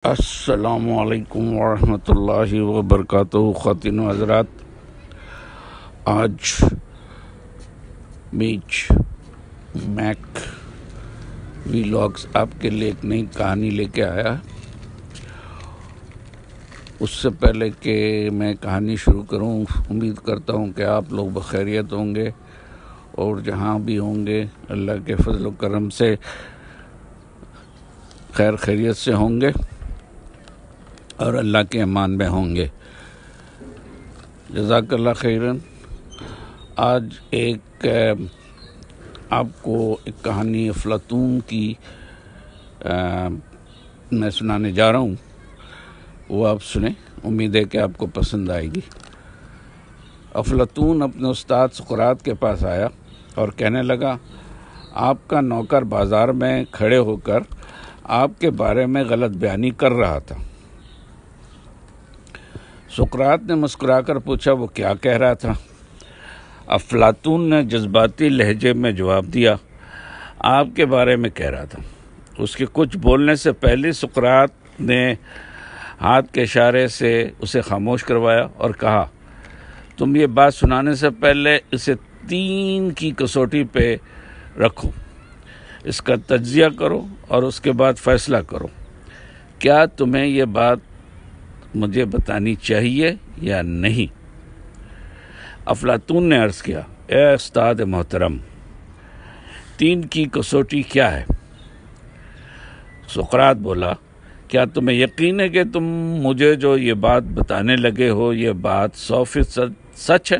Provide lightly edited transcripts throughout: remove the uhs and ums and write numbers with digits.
السلام علیکم ورحمۃ اللہ وبرکاتہ۔ خواتین و حضرات، آج میچ میک ویلاگز آپ کے لیے ایک نئی کہانی لے کے آیا۔ اس سے پہلے کہ میں کہانی شروع کروں، امید کرتا ہوں کہ آپ لوگ بخیریت ہوں گے اور جہاں بھی ہوں گے اللہ کے فضل و کرم سے خیر خیریت سے ہوں گے اور اللہ کے امان میں ہوں گے۔ جزاک اللہ خیرن۔ آج آپ کو ایک کہانی افلاطون کی میں سنانے جا رہا ہوں، وہ آپ سنیں، امید ہے کہ آپ کو پسند آئے گی۔ افلاطون اپنے استاد سقراط کے پاس آیا اور کہنے لگا، آپ کا نوکر بازار میں کھڑے ہو کر آپ کے بارے میں غلط بیانی کر رہا تھا۔ سقراط نے مسکرا کر پوچھا، وہ کیا کہہ رہا تھا؟ افلاطون نے جذباتی لہجے میں جواب دیا، آپ کے بارے میں کہہ رہا تھا۔ اس کے کچھ بولنے سے پہلے سقراط نے ہاتھ کے اشارے سے اسے خاموش کروایا اور کہا، تم یہ بات سنانے سے پہلے اسے 3 کی کسوٹی پہ رکھو، اس کا تجزیہ کرو اور اس کے بعد فیصلہ کرو، کیا تمہیں یہ بات مجھے بتانی چاہیے یا نہیں؟ افلاطون نے عرض کیا، اے استاد محترم، 3 کی کسوٹی کیا ہے؟ سقراط بولا، کیا تمہیں یقین ہے کہ تم مجھے جو یہ بات بتانے لگے ہو یہ بات 100% سچ ہے؟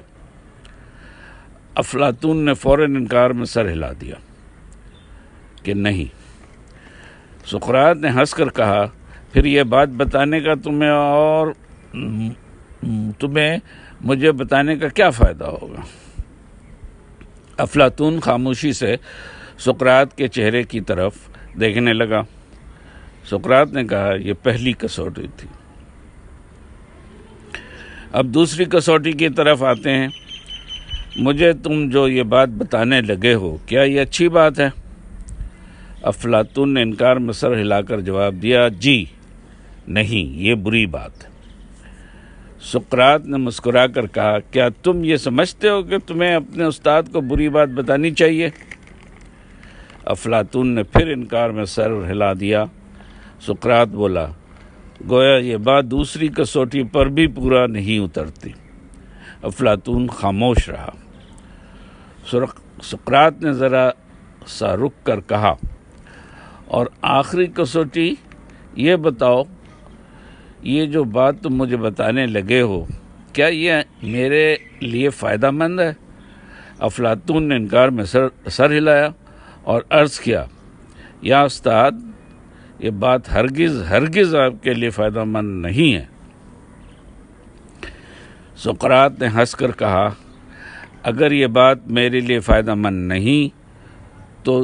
افلاطون نے فوراً انکار میں سر ہلا دیا کہ نہیں۔ سقراط نے ہنس کر کہا، پھر یہ بات بتانے کا تمہیں مجھے بتانے کا کیا فائدہ ہوگا؟ افلاطون خاموشی سے سقراط کے چہرے کی طرف دیکھنے لگا۔ سقراط نے کہا، یہ پہلی کسوٹی تھی، اب دوسری کسوٹی کی طرف آتے ہیں۔ مجھے تم جو یہ بات بتانے لگے ہو، کیا یہ اچھی بات ہے؟ افلاطون نے انکار میں سر ہلا کر جواب دیا، جی نہیں، یہ بری بات ہے۔ سقراط نے مسکرا کر کہا، کیا تم یہ سمجھتے ہو کہ تمہیں اپنے استاد کو بری بات بتانی چاہیے؟ افلاطون نے پھر انکار میں سر ہلا دیا۔ سقراط بولا، گویا یہ بات دوسری کسوٹی پر بھی پورا نہیں اترتی۔ افلاطون خاموش رہا۔ سقراط نے ذرا سا رک کر کہا، اور آخری کسوٹی یہ بتاؤ، یہ جو بات تم مجھے بتانے لگے ہو، کیا یہ میرے لیے فائدہ مند ہے؟ افلاطون نے انکار میں سر ہلایا اور عرض کیا، یا استاد، یہ بات ہرگز آپ کے لیے فائدہ مند نہیں ہے۔ سقراط نے ہنس کر کہا، اگر یہ بات میرے لیے فائدہ مند نہیں تو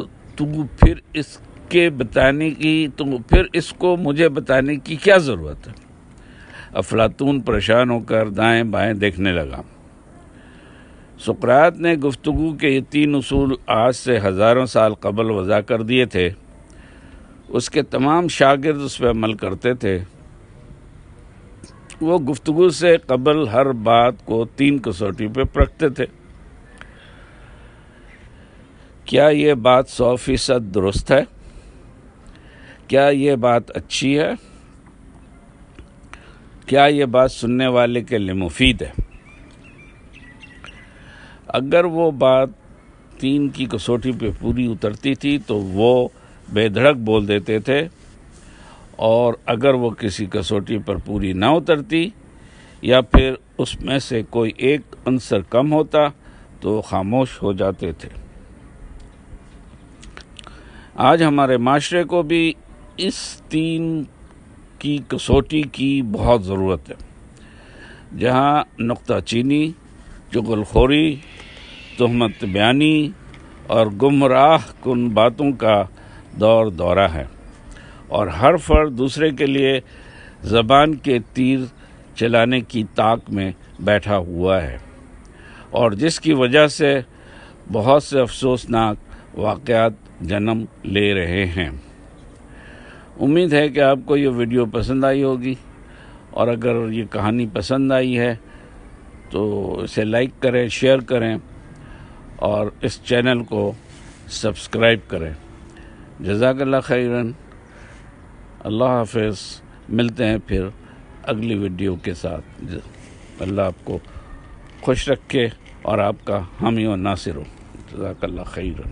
پھر اس کو مجھے بتانے کی کیا ضرورت ہے؟ افلاطون پریشان ہو کر دائیں بائیں دیکھنے لگا۔ سقراط نے گفتگو کے یہ 3 اصول آج سے ہزاروں سال قبل وضع کر دیے تھے۔ اس کے تمام شاگرد اس پہ عمل کرتے تھے۔ وہ گفتگو سے قبل ہر بات کو 3 کسوٹی پہ پرکھتے تھے۔ کیا یہ بات 100% درست ہے؟ کیا یہ بات اچھی ہے؟ کیا یہ بات سننے والے کے لیے مفید ہے؟ اگر وہ بات 3 کی کسوٹی پہ پوری اترتی تھی تو وہ بے دھڑک بول دیتے تھے، اور اگر وہ کسی کسوٹی پر پوری نہ اترتی یا پھر اس میں سے کوئی ایک عنصر کم ہوتا تو خاموش ہو جاتے تھے۔ آج ہمارے معاشرے کو بھی اس 3 کی کسوٹی کی بہت ضرورت ہے، جہاں نکتہ چینی، چغل خوری، تہمت بیانی اور گمراہ کن باتوں کا دورہ ہے، اور ہر فرد دوسرے کے لیے زبان کے تیر چلانے کی طاق میں بیٹھا ہوا ہے، اور جس کی وجہ سے بہت سے افسوسناک واقعات جنم لے رہے ہیں۔ امید ہے کہ آپ کو یہ ویڈیو پسند آئی ہوگی، اور اگر یہ کہانی پسند آئی ہے تو اسے لائک کریں، شیئر کریں اور اس چینل کو سبسکرائب کریں۔ جزاک اللہ خیراً۔ اللہ حافظ۔ ملتے ہیں پھر اگلی ویڈیو کے ساتھ۔ اللہ آپ کو خوش رکھے اور آپ کا حامی و ناصر ہو۔ جزاک اللہ خیراً۔